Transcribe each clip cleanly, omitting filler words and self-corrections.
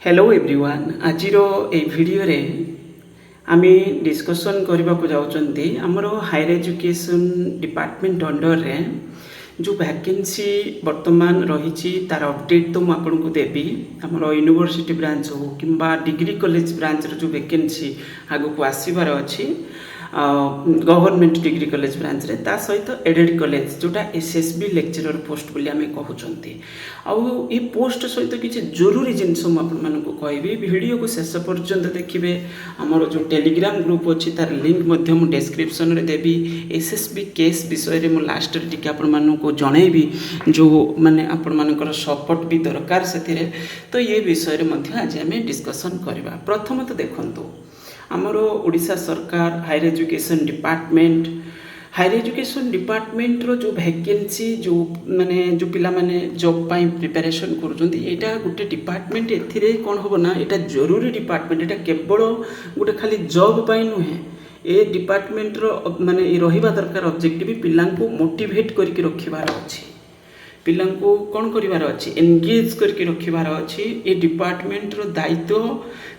Hello everyone आज video रे आमी डिस्कशन करने को जाउचंती हमरो हायर एजुकेशन डिपार्टमेंट अंडर रे जो वैकेंसी वर्तमान रही तार अपडेट तो मुझे को देवी हमरो यूनिवर्सिटी ब्रांच हो किंबा डिग्री कॉलेज ब्रांच रो जो वैकेंसी आगु को आसीबार अछि गवर्नमेंट डिग्री कॉलेज ब्रांच रे ता सहित एडेड कॉलेज जोटा एसएसबी लेक्चरर पोस्ट बोली आमे कहउचंती आउ ए पोस्ट सहित किछि जरूरी जिनस म आपन मानको कहबी वीडियो को शेष पर्यंत देखिबे हमर जो टेलीग्राम ग्रुप अछि तार लिंक मध्य मु डिस्क्रिप्शन रे देबी एसएसबी केस विषय रे मु लास्ट रे टिके आपन मानको जणैबी जो माने आपन मानकर सपोर्ट भी दरकार सेथिरे तो ये विषय रे मध्य आज आमे डिस्कशन करबा प्रथम तो देखंतु आमर ओडिशा सरकार हायर एजुकेशन डिपार्टमेंट रो जो वैकेंसी जो माने जो पिला माने जॉब पाई प्रिपरेशन करूछंती एटा गुटे डिपार्टमेंट एथिरे कोन होबो ना एटा जरूरी डिपार्टमेंट एटा केवल गुटे खाली जॉब पाई नुहे ए डिपार्टमेंट रो माने रहिबा दरकार ऑब्जेक्टिव पिला को मोटिवेट करके रखिबार अछि पिला को कौन करिवार अछि एंगेज करके रखिबार अछि ए डिपार्टमेंट रो दायित्व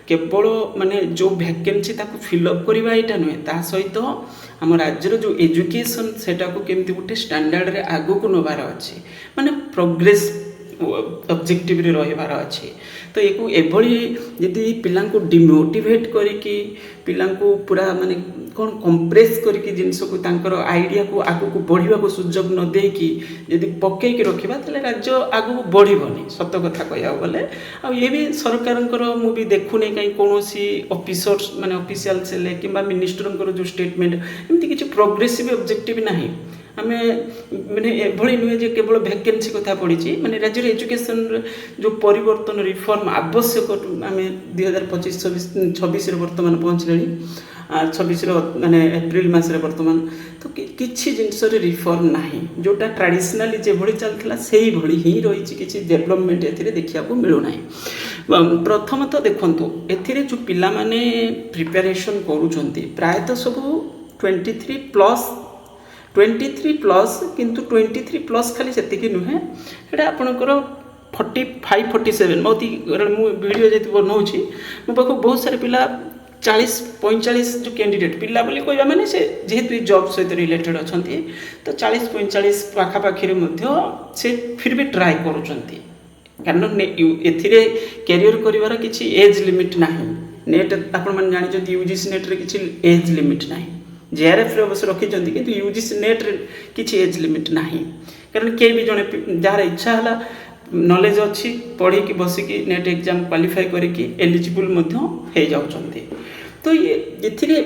केवल माने जो वैकेंसी ताको फिलअप करवा एटा नुहे ता सहित आम राज्यर जो एजुकेशन सेटा को केमती गोटे स्टैंडर्ड रे आगो को नबार अछि माने प्रोग्रेस ऑब्जेक्टिव रे रहिबार अछि तो एको एभली यदि पिला को डिमोटिवेट करिकी पिला को पूरा माने कौन कंप्रेस करके जिनस को तांकर आइडिया को आगो को बढ़िबा को सुजोग न देकी यदि पक्के के रखिबा तले राज्य आगो बढ़िबनी सत कथा कहया बोले आ ये भी सरकारंकर मु भी देखुने कहीं कोनोसी ऑफिसर्स माने ऑफिशियल से किंबा मिनिस्टरंकर जो स्टेटमेंट एमती किछि प्रोग्रेसिव ऑब्जेक्टिव नाही आमे माने एभली नुहे जे केवल वैकेंसी कथा पड़ी माने राज्य एजुकेशन जो परिवर्तन रिफॉर्म आवश्यक आमे 2025-26 रे वर्तमान पहुंचले 26 माने एप्रिल मास रे वर्तमान तो किछि जिनस रे रिफॉर्म नाही जोटा ट्रेडिशनली जे भली चलथला सेही भली ही रही किछि डेवलपमेंट एथिरे देखिया को मिलु नाही प्रथम तो देखंतु एथिरे जो पिला माने प्रिपरेशन करूछंती प्राय तो सब 23 प्लस किंतु 23 प्लस खाली सेतिकी नुहे एटा आपनकर 45-47 मोती मु वीडियो जेति बनौछि मो पाखो बहुत सारे पिला 40-45 जो कैंडिडेट पिला बोली कहबा माने से जेहेतु जॉब सहित रिलेटेड अछंती तो 40-45 पाखा पाखिरे मध्य से फिर भी ट्राई करूछंती कारण एथिरे कैरियर करिवार किछि एज लिमिट नाही नेट आपण मन जानि जति यूजीसी नेट रे किछि एज लिमिट नाही जेआरएफ रे अवश्य रखिछंती किंतु यूजीसी नेट रे किछि एज लिमिट नाही कारण के भी जने जार इच्छा हला नॉलेज अच्छी पढ़ी कि बसिकी नेट एग्जाम क्वालिफाई करिकी एलिजिबल मध्य हे जाउछंती तो ये एथिरे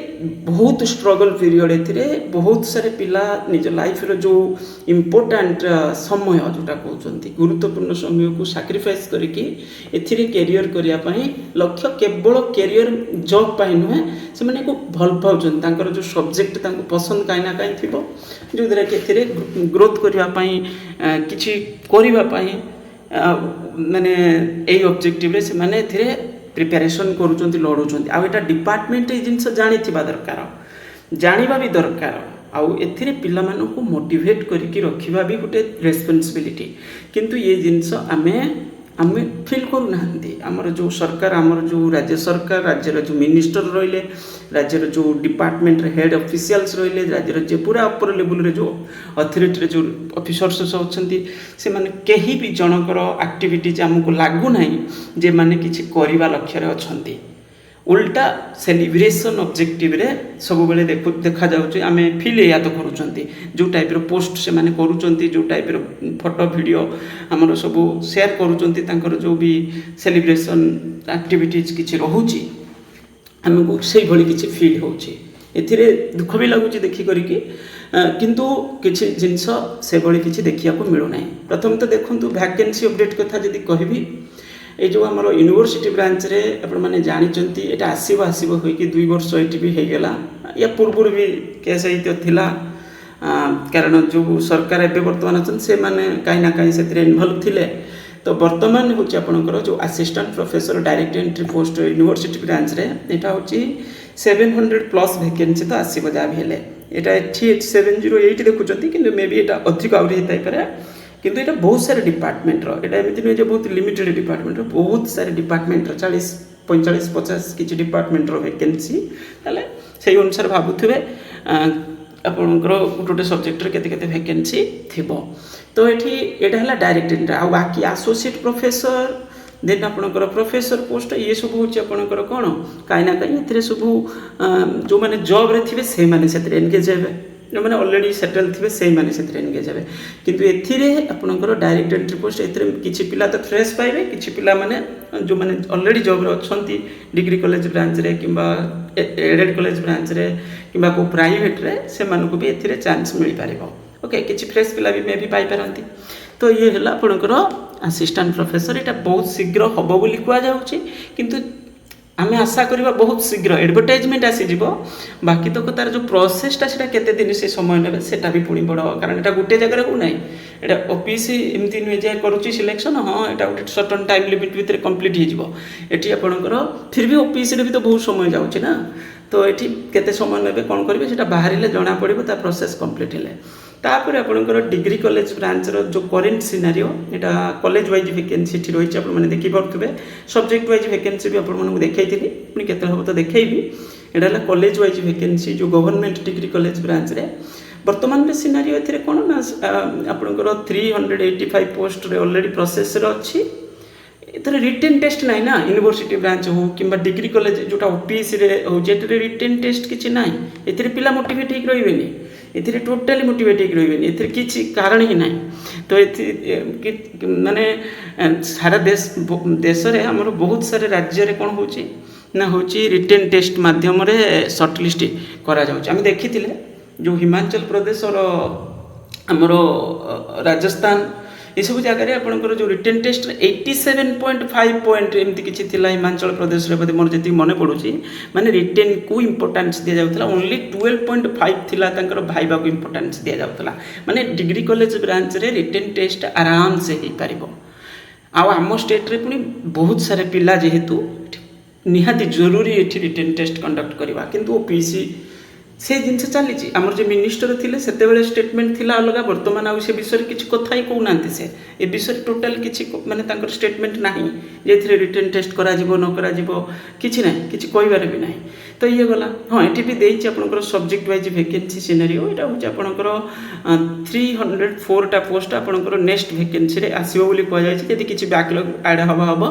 बहुत स्ट्रगल पीरियड एथिरे बहुत सारे पिला निज लाइफ रो जो इम्पोर्टेंट समय जोटा कहउछंती गुरुत्वपूर्ण समय को सैक्रिफाइस करिकी एथिरे कैरियर करिया पई लक्ष्य केवल कैरियर जॉब पाई नुहे से माने को भल पाउछन तांकर जो सब्जेक्ट तांको पसंद काई ना काई थिबो जो दरे के एथिरे ग्रोथ करिया पई किछि करिवा पई माने ए ऑब्जेक्टिव रे से माने एथिरे preparation करूचंती लड़ुचंती uh Etah department A जिंस जानि थिबा दरकार जानिबा भी दरकार आउ एथिरे पिला मानको को मोटिवेट करिकी रखिबा भी गोटे रेस्पोंसिबिलिटी किंतु ये जिंस आमे फील करू नाहंती हमर जो सरकार हमर जो राज्य सरकार राज्य रो जो मिनिस्टर रहिले राज्य रो जो डिपार्टमेंट रे हेड ऑफिशियल्स रहिले राज्य रो जे पूरा ऊपर लेवल रे जो अथॉरिटी रे जो ऑफिसर्स सब अछंती से माने केही भी जनकर एक्टिविटीज हमको लागू नाही जे माने किछि करिवा लक्ष्य रे अछंती उल्टा सेलिब्रेशन ऑब्जेक्टिव रे सब बेले देखा जाउची आमे फील या तो करूचंती जो टाइप रो पोस्ट से माने करूचंती जो टाइप रो फोटो वीडियो हमरो सब शेयर करूचंती तांकर जो भी सेलिब्रेशन एक्टिविटीज किछि रहूची हमको सेही भली किछि फील होची एथिरे दुख भी लागुची देखि करिकी किंतु किछि जिंस से भली किछि देखिया को मिलु नाही प्रथम तो देखंतु वैकेंसी अपडेट कथा जदी कहबी ए जो हमर यूनिवर्सिटी ब्रांच रे आपण माने जानिचंती एटा आसीबो होई कि 2 वर्ष एटी भी हे गेला या पूर्व भी केस हित थिला कारण जो सरकार एबे वर्तमान अछन से माने काई ना काई सेतरे इन्वॉल्व थिले तो वर्तमान होची आपनकर जो assistant professor direct entry post university branch रे एटा होची 700 प्लस वैकेंसी तो आसीबो जा भेले एटा 708 देखुचंती किंतु मे बी एटा अधिक आउरी हेताई पारे किंतु ये बहुत सारे डिपार्टमेंट ये एमती नुहे बहुत लिमिटेड डिपार्टमेंट बहुत सारे डिपार्टमेंट 40-45-50 किसी डिपार्टमेंट वैकेंसी से अनुसार भावुवे आपणकर गोटे सब्जेक्ट केते वैकेंसी थी। तो ये डायरेक्ट एंट्री आ बाकी एसोसिएट प्रोफेसर देन आपणकर प्रोफेसर पोस्ट ये सब हूँ आपणकर कौन कहीं कहीं सब जो मैंने जॉब रे थे से एनगेज हे जो मैंने ऑलरेडी सेटल थे से एनगेज हे किंतु एथिरे आपणकर डायरेक्ट एंट्री पोस्ट एथिरे किछि पिला तो फ्रेश पाइबे किछि पिला माने जो मैंने ऑलरेडी जॉब रे अछंती डिग्री कॉलेज ब्रांच रे किंबा एडेड कॉलेज ब्रांच रे किंबा को प्राइवेट रे से मानको भी एथिरे चांस मिल पारिबो। ओके किछि फ्रेश पिला भी मे भी पाई पारंती। तो ये है आपणकर असिस्टेंट प्रोफेसर यहाँ बहुत शीघ्र हम बोली कहुच्छे किंतु आम आशा करवा बहुत शीघ्र एडवर्टाइजमेंट आसीज बाकी तो तार जो प्रोसेसटा से केते दिन से समय ने सेटा भी पुणी बड़ कारण यहाँ गोटे जगह को ना यहाँ ऑफिस एमती नुहे जाए करुच्ची सिलेक्शन हाँ यहाँ गोटे सर्टन टाइम लिमिट भितर कंप्लीट होती आपणकर फिर भी ऑफिस भी तो बहुत समय जाऊँच ना तो ये केते समय ने कौन करेंगे बाहर जना पड़ो ता प्रोसेस कंप्लीट है तापर आपणकर डिग्री कॉलेज ब्रांच जो करेन्ट सिनारियो यहाँ कॉलेज वाइज वैकेंसी रही है देखिपे सब्जेक्ट वाइज वैकेंसी भी आपको देखी पुणी केते हम तो देखी यहाँ कॉलेज वाइज वैकेंसी जो गवर्नमेंट डिग्री कॉलेज ब्रांच रे वर्तमान में सिनारियो ए कौन ना आपणकर 385 पोस्ट रे ऑलरेडी प्रोसेस अच्छी एथर रिटेन टेस्ट ना ना यूनिवर्सिटी ब्रांच हो कि डिग्री कॉलेज जोटा ओपीएससी रे हो जेटे रिटेन टेस्ट किछि नाही एथरे पिला मोटिवेट होक रहिबेनी एथरे टोटली मोटिवेट होक रहिबेनी एथरे किछि कारण ही नाही। तो माने सारा देश रे हमर बहुत सारे राज्य रे कोन होची ना होची रिटेन टेस्ट माध्यम रे शॉर्टलिस्ट करा जाउची। हम देखिथिले जो हिमाचल प्रदेश और हमर राजस्थान ये सब जगह आपंकर जो रिटेन टेस्ट 87.5 पॉइंट एमती किसी हिमाचल प्रदेश में बोधे मोर जी मन पड़ुची माने रिटेन को इम्पोर्टान्स दि जाऊला ओनली 12.5 थिला तांकर भाइबा को इम्पोर्टान्स दि जाऊला माने डिग्री कॉलेज ब्रांच रे रिटेन टेस्ट आराम से हो पारिबो। आम स्टेट रे पुनी बहुत सारे पिला जेहेतु निहाती जरूरी ये रिटेन टेस्ट कंडक्ट करवा किंतु ओपीसी से जिनस चली आमर जो मिनिस्टर थे से स्टेटमेंट थिला अलग बर्तमान आउ से विषय किसी कथा ही कहूना से ए विषय टोटाल किसी माने स्टेटमेंट ना जे रिटेन टेस्ट करा न करा किसी ना कि कहबार भी ना। तो ये गला हाँ ये भी देती आपंकर सब्जेक्ट वाइज वैकेंसी सिनेरियो यहाँ हूँ आपंकर 304टा पोस्ट आपंकर नेक्स्ट वैकेंसी आसो बोली कहुई यदि किसी बैकलॉग ऐड हम हम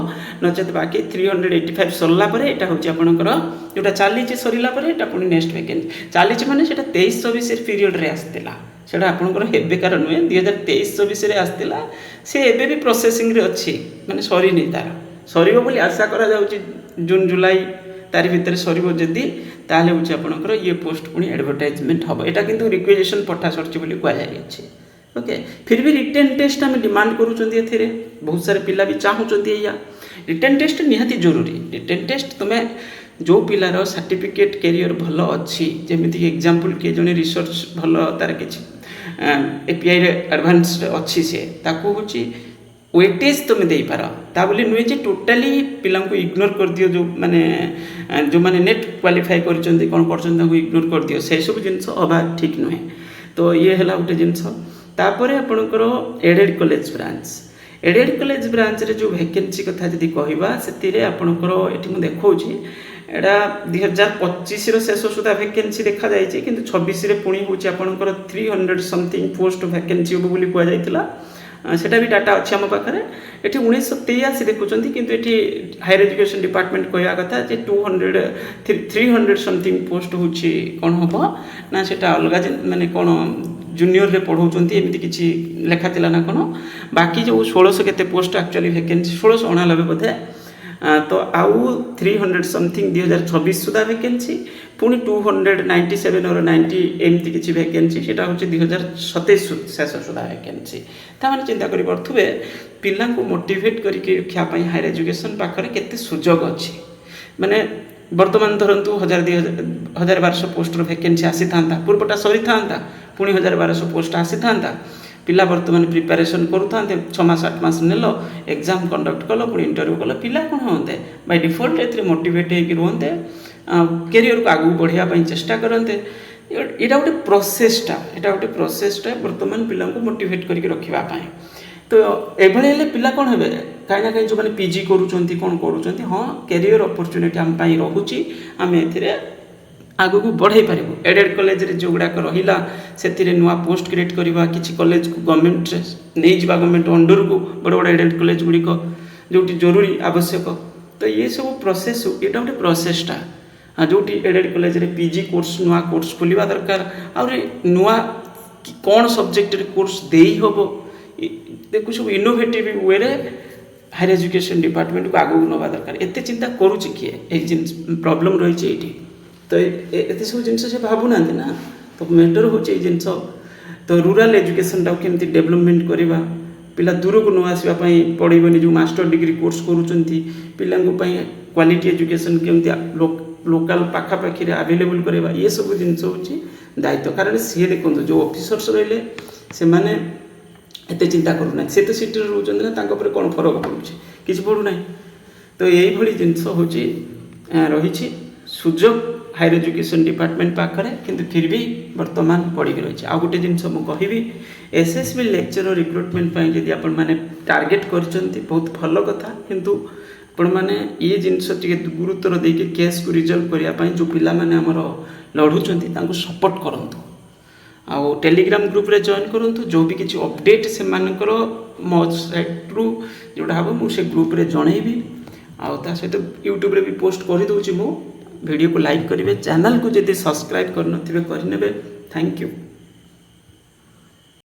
नचेत बाकी 385 सरला यहाँ हूँ आपंकर जोटा चली सरला यहाँ पुणी नेक्स्ट वैकेंसी चली माने 23-24 पीरियड रे आसला से आपंकर हेबेकार नुहे 2023-24 आसला सी एबे भी प्रोसेसिंग रे अच्छी माने सरी नहीं तार सर बोली आशा करा जून जुलाई तारी भितर सर जदि ताले हूँ आपंकर ये पोस्ट पुणी एडवर्टाइजमेंट हम यहाँ किंतु रिक्वेजेसन पठा सरची बोली कहुई। ओके फिर भी रिटेन टेस्ट आम डिमांड करुँचे बहुत सारे पिला भी चाहूँगी या रिटेन टेस्ट निहाती जरूरी। रिटेन टेस्ट तुम्हें जो पिलार सर्टिफिकेट कैरियर भल अच्छी जमीक एग्जांपल किए जड़े रिसर्च भल तार कि एपीआई एडवांस अच्छी से ताकू हूँ वेटेज तुम दे पार ता बोली नुहे जे टोटाली पिला इग्नोर कर दियो जो माने नेट क्वालिफाई कर कौन कर इग्नोर कर दियो से सब जिनस हवा ठीक नुहे। तो ये है गोटे जिनस तापर आपणकर एडेड कॉलेज ब्रांच रे जो वैकेंसी कथा जदि कहवा से आपणकर ये देखी एटा 2025 शेष सुधा वैकेंसी देखा जाए कि 26 पुणी हूँ आपणकर 300 समथिंग पोस्ट वैकेंसी हम बोली कहुला सेटा भी डाटा अच्छी आम पाखे ये 1983 देखुं किंतु ये हायर एजुकेशन डिपार्टमेंट कहवा कथा 300 समथिंग पोस्ट हूँ कौन हम ना सेटा अलग माने कौन जूनियर रे पढ़ाऊँ एमती किसी लेखा थिला ना कौन बाकी जो 1600 केते पोस्ट एक्चुअली वैकेंसी 1699 बोधे तो आउ 300 समथिंग 2026 सुधा वैकेंसी पुणी 297 और 90 एमती किसी वैकेंसी से हूँ 2027 शेष सुधा वैकेंसी ताने चिंता कर पड़े पिला मोटिवेट करके रखापी हायर एजुकेशन पाखे केते सुजोग अच्छी माने वर्तमान धरतु 1000-1200 पोस्टर वैकेंसी आसी था पूर्वटा सरी था पुणी 1000-1200 पोस्ट आसी था पिला वर्तमान प्रिपेरेसन करूँ 6 मास 8 मास नेल एग्जाम कंडक्ट कल पुणी इंटरव्यू कल पिला कौन होते बाय डिफॉल्ट ए मोटिवेट होते कैरियर को आगू बढ़ापी चेष्टा करते यहाँ गोटे प्रोसेसटा वर्तमान पिला मोटिवेट करके रखापी ତ ଏଭଳି ହେଲେ ପିଲା କ'ଣ ହେବେ କାହିଁ ନା କାହିଁ ଯେଉଁମାନେ ପିଜି କରୁଛନ୍ତି କ'ଣ କରୁଛନ୍ତି ହଁ କ୍ୟାରିୟର ଅପରଚ୍ୟୁନିଟି ଆମ ପାଇଁ ରହୁଛି ଆମେ ଏଥିରେ ଆଗକୁ ବଢ଼ାଇ ପାରିବୁ। ଏଡେଡ଼ କଲେଜରେ ଯେଉଁଗୁଡ଼ାକ ରହିଲା ସେଥିରେ ନୂଆ ପୋଷ୍ଟ କ୍ରିଏଟ୍ କରିବା କିଛି କଲେଜକୁ ଗଭର୍ଣ୍ଣମେଣ୍ଟରେ ନେଇଯିବା ଗଭର୍ଣ୍ଣମେଣ୍ଟ ଅଣ୍ଡରକୁ ବଡ଼ ବଡ଼ ଏଡେଡ଼ କଲେଜ ଗୁଡ଼ିକ ଯେଉଁଠି ଜରୁରୀ ଆବଶ୍ୟକ। ତ ଏସବୁ ପ୍ରୋସେସ୍ ଏଇଟା ଗୋଟେ ପ୍ରୋସେସ୍ଟା ଯେଉଁଠି ଏଡେଡ଼ କଲେଜରେ ପିଜି କୋର୍ସ ନୂଆ କୋର୍ସ ଖୋଲିବା ଦରକାର ଆହୁରି ନୂଆ କ'ଣ ସବଜେକ୍ଟରେ କୋର୍ସ ଦେଇ ହେବ ଦେଖୁ ସବୁ ଇନୋଭେଟିଭ୍ ୱେରେ ହାୟର ଏଜୁକେସନ୍ ଡିପାର୍ଟମେଣ୍ଟକୁ ଆଗକୁ ନେବା ଦରକାର। ଏତେ ଚିନ୍ତା କରୁଛି କିଏ ଏଇ ଜିନିଷ ପ୍ରୋବ୍ଲେମ୍ ରହିଛି ଏଇଠି ତ ଏତେ ସବୁ ଜିନିଷ ସେ ଭାବୁନାହାନ୍ତି ନା ତ ମ୍ୟାଟର ହେଉଛି ଏଇ ଜିନିଷ। ତ ରୁରାଲ୍ ଏଜୁକେସନ୍ଟାକୁ କେମିତି ଡେଭଲପମେଣ୍ଟ କରିବା ପିଲା ଦୂରକୁ ନ ଆସିବା ପାଇଁ ପଡ଼ିବନି ଯେଉଁ ମାଷ୍ଟର ଡିଗ୍ରୀ କୋର୍ସ କରୁଛନ୍ତି ପିଲାଙ୍କ ପାଇଁ କ୍ୱାଲିଟି ଏଜୁକେସନ୍ କେମିତି ଲୋକାଲ୍ ପାଖାପାଖିରେ ଆଭେଲେବୁଲ୍ କରିବା ଏସବୁ ଜିନିଷ ହେଉଛି ଦାୟିତ୍ୱ। କାରଣ ସିଏ ଦେଖନ୍ତୁ ଯେଉଁ ଅଫିସର୍ସ ରହିଲେ ସେମାନେ ଏତେ ଚିନ୍ତା କରୁନାହାନ୍ତି ସେ ତ ସିଟିରେ ରହୁଛନ୍ତି ନା ତାଙ୍କ ଉପରେ କ'ଣ ଫରକ ପଡ଼ୁଛି କିଛି ପଡ଼ୁନାହିଁ। ତ ଏଇଭଳି ଜିନିଷ ହେଉଛି ରହିଛି ସୁଯୋଗ ହାୟର ଏଜୁକେସନ୍ ଡିପାର୍ଟମେଣ୍ଟ ପାଖରେ କିନ୍ତୁ ଫିର୍ ବି ବର୍ତ୍ତମାନ ପଡ଼ିକି ରହିଛି। ଆଉ ଗୋଟେ ଜିନିଷ ମୁଁ କହିବି ଏସ୍ଏସ୍ବି ଲେକ୍ଚର ରିକ୍ରୁଟମେଣ୍ଟ ପାଇଁ ଯଦି ଆପଣମାନେ ଟାର୍ଗେଟ୍ କରିଛନ୍ତି ବହୁତ ଭଲ କଥା କିନ୍ତୁ ଆପଣମାନେ ଏ ଜିନିଷ ଟିକେ ଗୁରୁତ୍ୱର ଦେଇକି କେସ୍କୁ ରିଜଲ୍ଭ କରିବା ପାଇଁ ଯେଉଁ ପିଲାମାନେ ଆମର ଲଢ଼ୁଛନ୍ତି ତାଙ୍କୁ ସପୋର୍ଟ କରନ୍ତୁ ଆଉ ଟେଲିଗ୍ରାମ ଗ୍ରୁପ୍ରେ ଜଏନ୍ କରନ୍ତୁ। ଯେଉଁ ବି କିଛି ଅପଡ଼େଟ୍ ସେମାନଙ୍କର ମୋ ସାଇଟ୍ରୁ ଯେଉଁଟା ହେବ ମୁଁ ସେ ଗ୍ରୁପ୍ରେ ଜଣେଇବି ଆଉ ତା ସହିତ ୟୁଟ୍ୟୁବରେ ବି ପୋଷ୍ଟ କରିଦେଉଛି ମୁଁ ଭିଡ଼ିଓକୁ ଲାଇକ୍ କରିବେ ଚ୍ୟାନେଲକୁ ଯଦି ସବସ୍କ୍ରାଇବ୍ କରିନଥିବେ କରିନେବେ। Thank you.